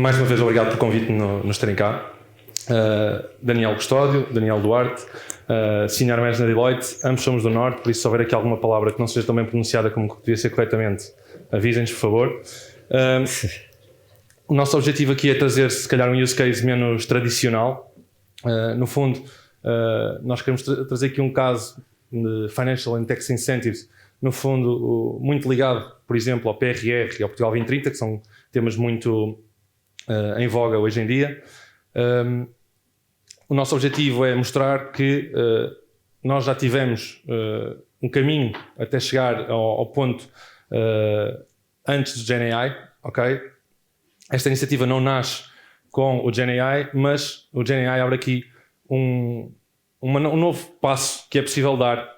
mais uma vez, obrigado pelo convite nos terem cá. Daniel Custódio, Daniel Duarte, Senior Manager na Deloitte, ambos somos do Norte, por isso se houver aqui alguma palavra que não seja tão bem pronunciada como devia ser corretamente, avisem-nos, por favor. O nosso objetivo aqui é trazer, se calhar, um use case menos tradicional. No fundo, nós queremos trazer aqui um caso de Financial and Tax Incentives, no fundo, muito ligado, por exemplo, ao PRR e ao Portugal 2030, que são temas muito em voga hoje em dia. O nosso objetivo é mostrar que nós já tivemos um caminho até chegar ao ponto antes do GenAI, ok? Esta iniciativa não nasce com o GenAI, mas o GenAI abre aqui um novo passo que é possível dar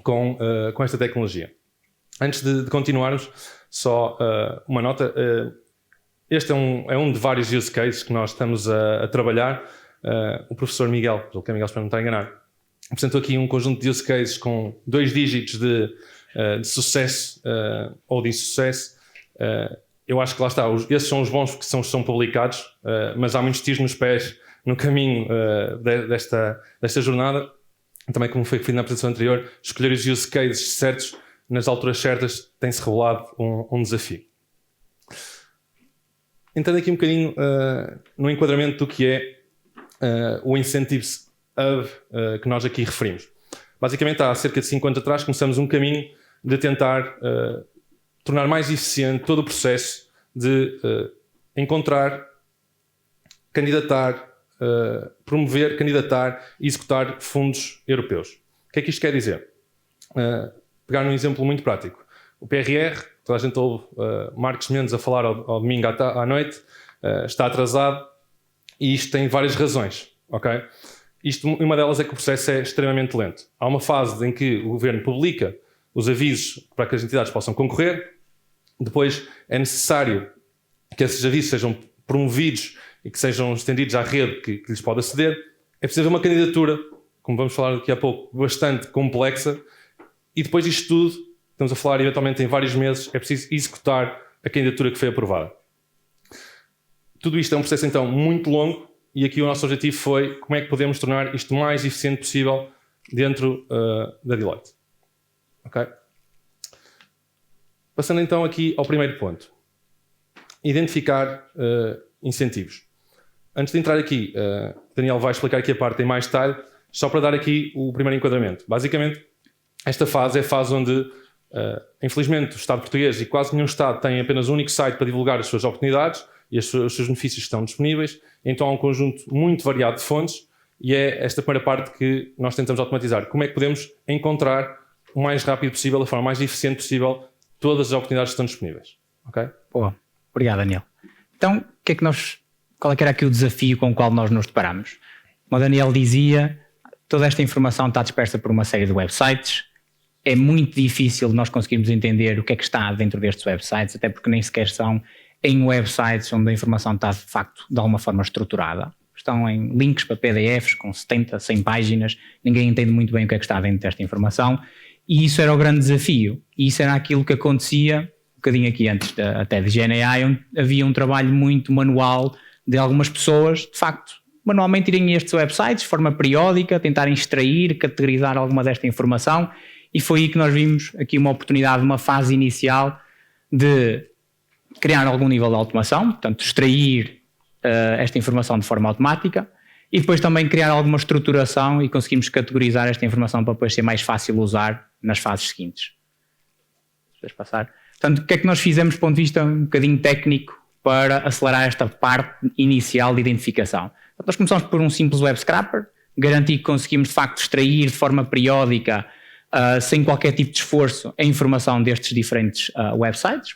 com esta tecnologia. Antes de continuarmos, só uma nota. Este é um de vários use cases que nós estamos a trabalhar. O professor Miguel, pelo que é Miguel, espero não estar a enganar, apresentou aqui um conjunto de use cases com 2 dígitos de sucesso ou de insucesso. Eu acho que lá está, esses são os bons que são publicados, mas há muitos tiros nos pés no caminho desta jornada. Também, como foi referido na apresentação anterior, escolher os use cases certos nas alturas certas tem-se revelado um desafio. Entrando aqui um bocadinho no enquadramento do que é o Incentives Hub que nós aqui referimos. Basicamente, há cerca de 5 anos atrás, começamos um caminho de tentar tornar mais eficiente todo o processo de encontrar, candidatar, promover, candidatar e executar fundos europeus. O que é que isto quer dizer? Pegar num exemplo muito prático. O PRR, toda a gente ouve Marcos Mendes a falar ao domingo à noite, está atrasado e isto tem várias razões, ok? Uma delas é que o processo é extremamente lento. Há uma fase em que o governo publica os avisos para que as entidades possam concorrer, depois é necessário que esses avisos sejam promovidos e que sejam estendidos à rede que lhes pode aceder. É preciso uma candidatura, como vamos falar daqui a pouco, bastante complexa, e depois disto tudo, estamos a falar eventualmente em vários meses, é preciso executar a candidatura que foi aprovada. Tudo isto é um processo então muito longo e aqui o nosso objetivo foi como é que podemos tornar isto o mais eficiente possível dentro da Deloitte. Ok? Passando então aqui ao primeiro ponto. Identificar incentivos. Antes de entrar aqui, Daniel vai explicar aqui a parte em mais detalhe, só para dar aqui o primeiro enquadramento. Basicamente, esta fase é a fase onde, infelizmente, o Estado português e quase nenhum Estado tem apenas um único site para divulgar as suas oportunidades e os seus benefícios estão disponíveis. Então há um conjunto muito variado de fontes e é esta primeira parte que nós tentamos automatizar. Como é que podemos encontrar o mais rápido possível, da forma mais eficiente possível, todas as oportunidades que estão disponíveis. Ok? Boa. Obrigado, Daniel. Então, qual é que era aqui o desafio com o qual nós nos deparamos? Como o Daniel dizia, toda esta informação está dispersa por uma série de websites. É muito difícil nós conseguirmos entender o que é que está dentro destes websites, até porque nem sequer são em websites onde a informação está, de facto, de alguma forma estruturada. Estão em links para PDFs com 70, 100 páginas, ninguém entende muito bem o que é que está dentro desta informação, e isso era o grande desafio. E isso era aquilo que acontecia um bocadinho aqui antes até de GenAI, onde havia um trabalho muito manual de algumas pessoas, de facto, manualmente irem a estes websites de forma periódica, tentarem extrair, categorizar alguma desta informação, e foi aí que nós vimos aqui uma oportunidade, uma fase inicial de criar algum nível de automação, portanto extrair esta informação de forma automática e depois também criar alguma estruturação e conseguimos categorizar esta informação para depois ser mais fácil usar nas fases seguintes. Deixa eu passar. Portanto, o que é que nós fizemos do ponto de vista um bocadinho técnico para acelerar esta parte inicial de identificação? Nós começamos por um simples web scraper, garantir que conseguimos de facto extrair de forma periódica, sem qualquer tipo de esforço, a informação destes diferentes websites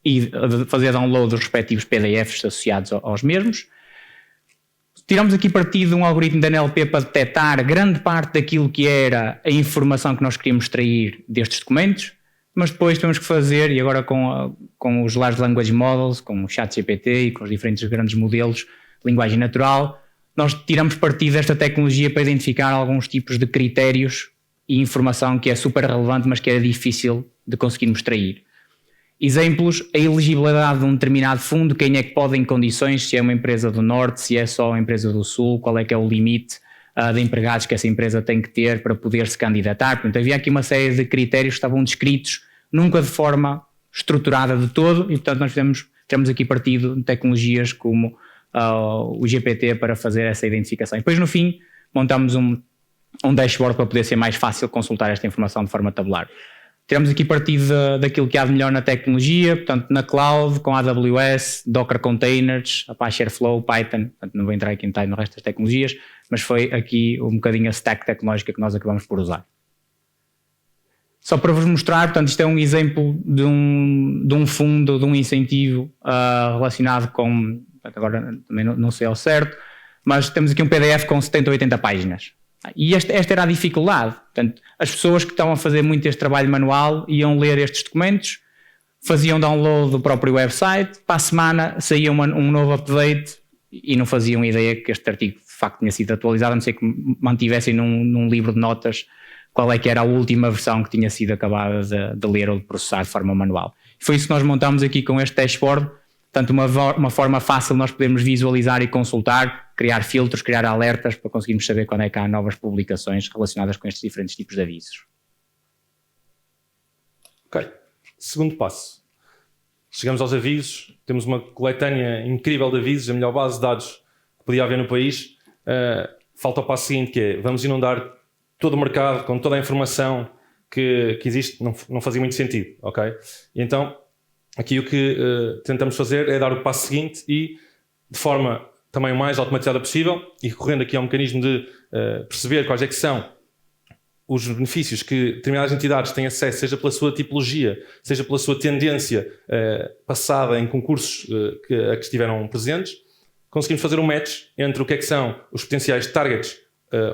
e fazer download dos respectivos PDFs associados aos mesmos. Tiramos aqui partido de um algoritmo da NLP para detectar grande parte daquilo que era a informação que nós queríamos extrair destes documentos, mas depois temos que fazer, e agora com os Large Language Models, com o ChatGPT e com os diferentes grandes modelos de linguagem natural, nós tiramos partido desta tecnologia para identificar alguns tipos de critérios e informação que é super relevante, mas que era difícil de conseguirmos extrair. Exemplos, a elegibilidade de um determinado fundo, quem é que pode em condições, se é uma empresa do Norte, se é só uma empresa do Sul, qual é que é o limite de empregados que essa empresa tem que ter para poder se candidatar. Portanto, havia aqui uma série de critérios que estavam descritos, nunca de forma estruturada de todo, e portanto nós temos aqui partido de tecnologias como o GPT para fazer essa identificação. E depois no fim montamos um dashboard para poder ser mais fácil consultar esta informação de forma tabular. Tiramos aqui partido daquilo que há de melhor na tecnologia, portanto na cloud, com AWS, Docker Containers, Apache Airflow, Python, portanto não vou entrar aqui em detalhe no resto das tecnologias, mas foi aqui um bocadinho a stack tecnológica que nós acabamos por usar. Só para vos mostrar, portanto isto é um exemplo de um fundo, de um incentivo relacionado com, agora também não sei ao certo, mas temos aqui um PDF com 70 ou 80 páginas. E esta era a dificuldade. Portanto, as pessoas que estão a fazer muito este trabalho manual iam ler estes documentos, faziam download do próprio website, para a semana saía um novo update e não faziam ideia que este artigo de facto tinha sido atualizado, a não ser que mantivessem num livro de notas qual é que era a última versão que tinha sido acabada de ler ou de processar de forma manual. Foi isso que nós montamos aqui com este dashboard. Portanto, uma forma fácil nós podemos visualizar e consultar, criar filtros, criar alertas para conseguirmos saber quando é que há novas publicações relacionadas com estes diferentes tipos de avisos. Ok. Segundo passo. Chegamos aos avisos, temos uma coletânea incrível de avisos, a melhor base de dados que podia haver no país. Falta o passo seguinte, que é, vamos inundar todo o mercado com toda a informação que existe, não fazia muito sentido, ok? E então, aqui o que tentamos fazer é dar o passo seguinte e, de forma também o mais automatizada possível, e recorrendo aqui ao mecanismo de perceber quais é que são os benefícios que determinadas entidades têm acesso, seja pela sua tipologia, seja pela sua tendência passada em concursos a que estiveram presentes, conseguimos fazer um match entre o que é que são os potenciais targets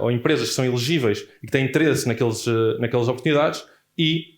ou empresas que são elegíveis e que têm interesse naquelas oportunidades e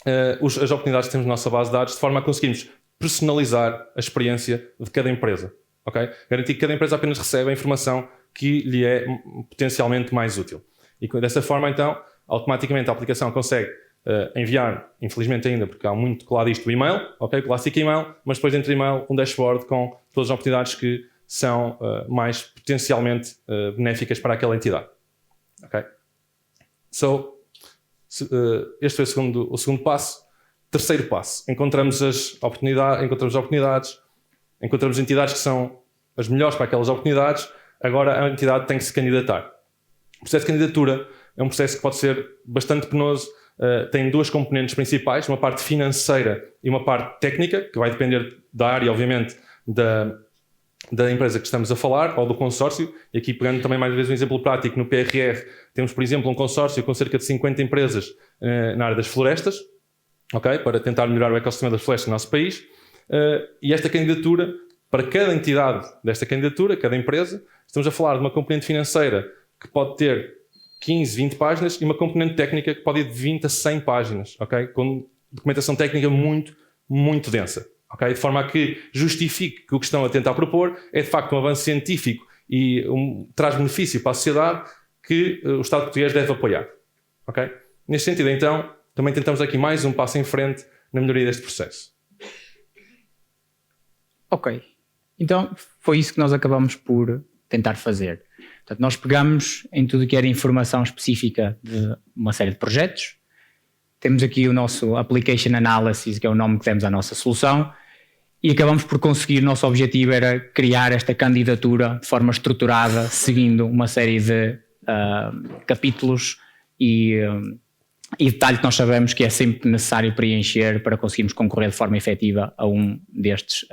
as oportunidades que temos na nossa base de dados, de forma a conseguirmos personalizar a experiência de cada empresa. Okay? Garantir que cada empresa apenas recebe a informação que lhe é potencialmente mais útil. E dessa forma, então, automaticamente a aplicação consegue enviar, infelizmente ainda, porque há muito colado isto, o e-mail, ok, clássico e-mail, mas depois dentro do e-mail um dashboard com todas as oportunidades que são mais potencialmente benéficas para aquela entidade. Ok? Este foi o segundo passo. Terceiro passo, encontramos oportunidades, encontramos entidades que são as melhores para aquelas oportunidades, agora a entidade tem que se candidatar. O processo de candidatura é um processo que pode ser bastante penoso, tem duas componentes principais, uma parte financeira e uma parte técnica, que vai depender da área, obviamente, da empresa que estamos a falar, ou do consórcio, e aqui pegando também mais uma vez um exemplo prático, no PRR temos, por exemplo, um consórcio com cerca de 50 empresas na área das florestas, okay, para tentar melhorar o ecossistema das florestas no nosso país, e esta candidatura, para cada entidade desta candidatura, cada empresa, estamos a falar de uma componente financeira que pode ter 15, 20 páginas e uma componente técnica que pode ir de 20 a 100 páginas, okay, com documentação técnica muito, muito densa. Okay? De forma a que justifique que o que estão a tentar propor é de facto um avanço científico e traz benefício para a sociedade que o Estado português deve apoiar. Okay? Neste sentido, então, também tentamos aqui mais um passo em frente na melhoria deste processo. Ok. Então, foi isso que nós acabamos por tentar fazer. Portanto, nós pegamos em tudo que era informação específica de uma série de projetos. Temos aqui o nosso Application Analysis, que é o nome que demos à nossa solução, e acabamos por conseguir, o nosso objetivo era criar esta candidatura de forma estruturada, seguindo uma série de capítulos e detalhe que nós sabemos que é sempre necessário preencher para conseguirmos concorrer de forma efetiva a um destes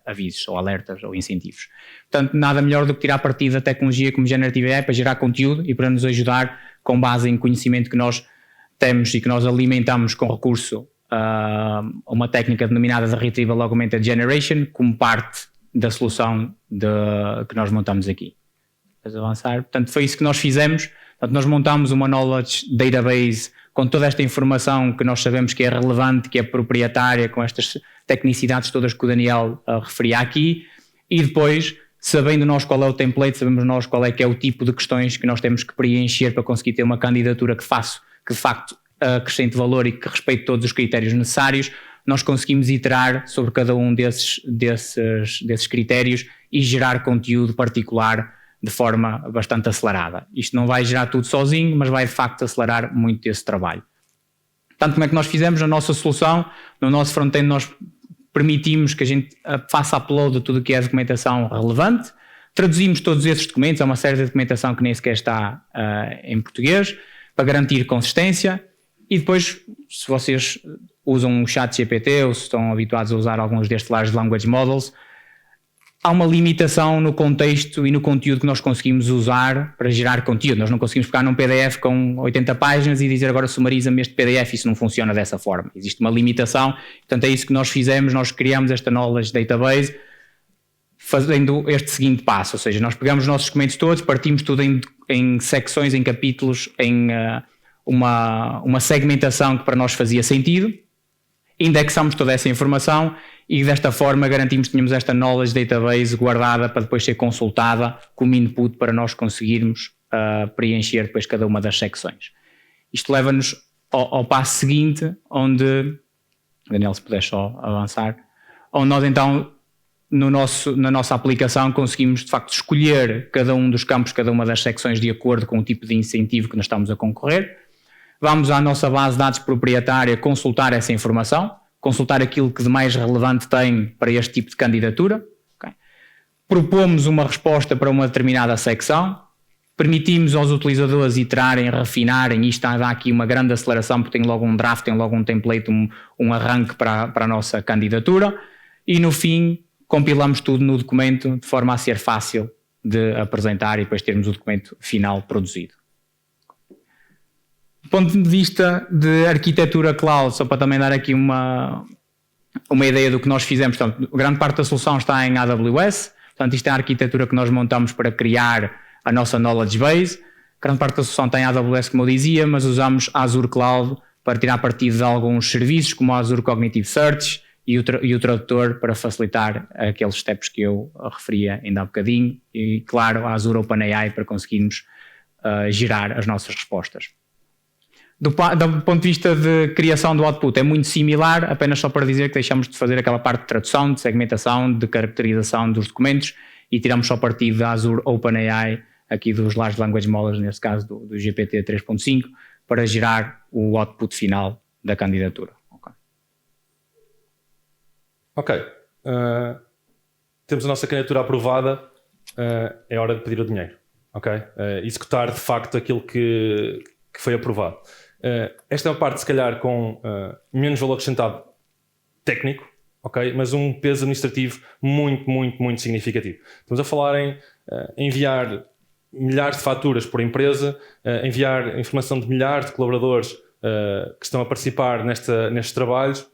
avisos, ou alertas, ou incentivos. Portanto, nada melhor do que tirar partido da tecnologia como Generative AI para gerar conteúdo e para nos ajudar, com base em conhecimento que nós temos e que nós alimentamos com recurso a uma técnica denominada de Retrieval Augmented Generation, como parte da solução que nós montamos aqui. Vamos avançar. Portanto, foi isso que nós fizemos. Portanto, nós montamos uma knowledge database com toda esta informação que nós sabemos que é relevante, que é proprietária, com estas tecnicidades todas que o Daniel referia aqui, e depois, sabendo nós qual é o template, sabemos nós qual é que é o tipo de questões que nós temos que preencher para conseguir ter uma candidatura que de facto acrescente valor e que respeite todos os critérios necessários, nós conseguimos iterar sobre cada um desses critérios e gerar conteúdo particular de forma bastante acelerada. Isto não vai gerar tudo sozinho, mas vai de facto acelerar muito esse trabalho. Portanto, como é que nós fizemos na nossa solução? No nosso front-end nós permitimos que a gente faça upload de tudo o que é documentação relevante, traduzimos todos esses documentos, há uma série de documentação que nem sequer está em português, para garantir consistência, e depois, se vocês usam o ChatGPT ou se estão habituados a usar alguns destes Large Language Models, há uma limitação no contexto e no conteúdo que nós conseguimos usar para gerar conteúdo. Nós não conseguimos pegar num PDF com 80 páginas e dizer agora sumariza-me este PDF, isso não funciona dessa forma. Existe uma limitação, portanto é isso que nós fizemos, nós criamos esta Knowledge Database fazendo este seguinte passo, ou seja, nós pegamos os nossos documentos todos, partimos tudo em secções, em capítulos, em uma segmentação que para nós fazia sentido, indexamos toda essa informação e desta forma garantimos que tínhamos esta knowledge database guardada para depois ser consultada como input para nós conseguirmos preencher depois cada uma das secções. Isto leva-nos ao passo seguinte, onde, Daniel, se puder só avançar, onde nós então na nossa aplicação conseguimos de facto escolher cada um dos campos, cada uma das secções de acordo com o tipo de incentivo que nós estamos a concorrer. Vamos à nossa base de dados proprietária consultar essa informação, consultar aquilo que de mais relevante tem para este tipo de candidatura. Okay. Propomos uma resposta para uma determinada secção, permitimos aos utilizadores iterarem, refinarem, e isto dá aqui uma grande aceleração porque tem logo um draft, tem logo um template, um arranque para a nossa candidatura, e no fim compilamos tudo no documento de forma a ser fácil de apresentar e depois termos o documento final produzido. Do ponto de vista de arquitetura cloud, só para também dar aqui uma ideia do que nós fizemos, portanto, grande parte da solução está em AWS, portanto isto é a arquitetura que nós montamos para criar a nossa knowledge base, grande parte da solução está em AWS, como eu dizia, mas usamos Azure Cloud para tirar partido de alguns serviços, como a Azure Cognitive Search e o tradutor para facilitar aqueles steps que eu referia ainda há bocadinho, e claro, a Azure OpenAI para conseguirmos gerar as nossas respostas. Do ponto de vista de criação do output é muito similar, apenas só para dizer que deixamos de fazer aquela parte de tradução, de segmentação, de caracterização dos documentos e tiramos só partido da Azure OpenAI, aqui dos Large Language Models, neste caso do GPT 3.5, para gerar o output final da candidatura. Ok. Temos a nossa candidatura aprovada, é hora de pedir o dinheiro. Ok? Executar de facto aquilo que foi aprovado. Esta é uma parte, se calhar, com menos valor acrescentado técnico, ok? Mas um peso administrativo muito, muito, muito significativo. Estamos a falar em enviar milhares de faturas por empresa, enviar informação de milhares de colaboradores que estão a participar nestes trabalhos,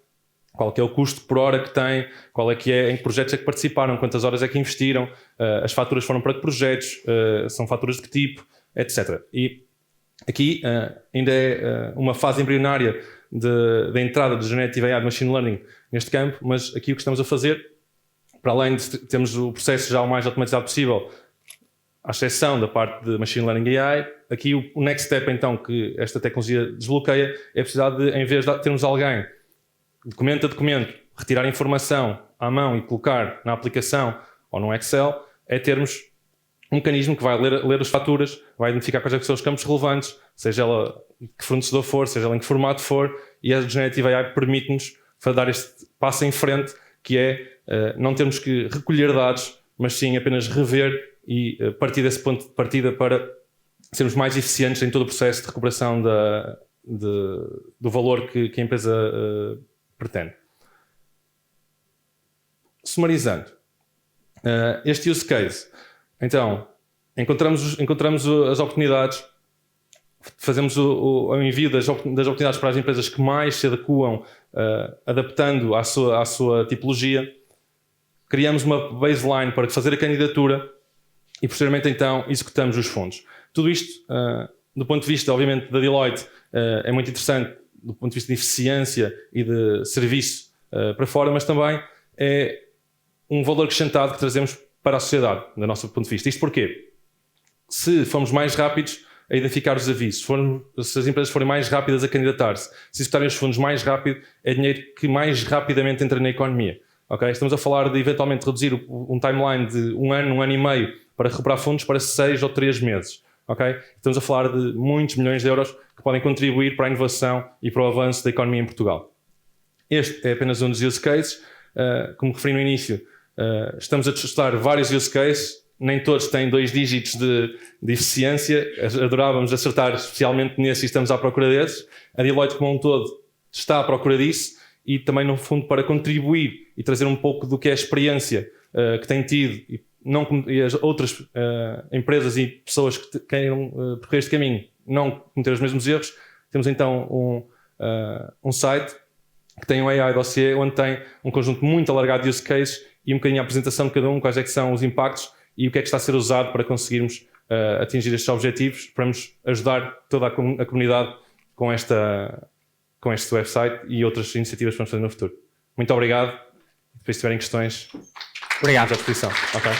qual é o custo por hora que tem, qual é que é, em que projetos é que participaram, quantas horas é que investiram, as faturas foram para que projetos, são faturas de que tipo, etc. E aqui ainda é uma fase embrionária da entrada de Generative AI, de Machine Learning neste campo, mas aqui o que estamos a fazer, para além de termos o processo já o mais automatizado possível, à exceção da parte de Machine Learning AI, aqui o next step então que esta tecnologia desbloqueia é precisar de, em vez de termos alguém documento a documento, retirar informação à mão e colocar na aplicação ou no Excel, é termos um mecanismo que vai ler as faturas, vai identificar quais são os campos relevantes, seja ela que fornecedor for, seja ela em que formato for, e a Generative AI permite-nos dar este passo em frente, que é não termos que recolher dados, mas sim apenas rever e partir desse ponto de partida para sermos mais eficientes em todo o processo de recuperação do valor que a empresa pretende. Sumarizando, este use case, então, encontramos as oportunidades, fazemos o envio das oportunidades para as empresas que mais se adequam, adaptando à sua tipologia, criamos uma baseline para fazer a candidatura e, posteriormente, então, executamos os fundos. Tudo isto, do ponto de vista, obviamente, da Deloitte, é muito interessante, do ponto de vista de eficiência e de serviço para fora, mas também é um valor acrescentado que trazemos para a sociedade, do nosso ponto de vista. Isto porquê? Se formos mais rápidos, a identificar os avisos, se as empresas forem mais rápidas a candidatar-se, se executarem os fundos mais rápido, é dinheiro que mais rapidamente entra na economia. Okay? Estamos a falar de eventualmente reduzir um timeline de um ano e meio para recuperar fundos para 6 ou 3 meses. Okay? Estamos a falar de muitos milhões de euros que podem contribuir para a inovação e para o avanço da economia em Portugal. Este é apenas um dos use cases. Como referi no início, estamos a testar vários use cases, nem todos têm 2 dígitos de eficiência, adorávamos acertar especialmente nesse e estamos à procura desses. A Deloitte como um todo está à procura disso e também no fundo para contribuir e trazer um pouco do que é a experiência que tem tido e as outras empresas e pessoas que queiram percorrer este caminho não cometer os mesmos erros. Temos então um site que tem um AI dossiê onde tem um conjunto muito alargado de use cases e um bocadinho a apresentação de cada um, quais é que são os impactos e o que é que está a ser usado para conseguirmos atingir estes objetivos, para nos ajudar toda a comunidade com este website e outras iniciativas que vamos fazer no futuro. Muito obrigado. Depois, se tiverem questões, obrigado. À disposição. Okay.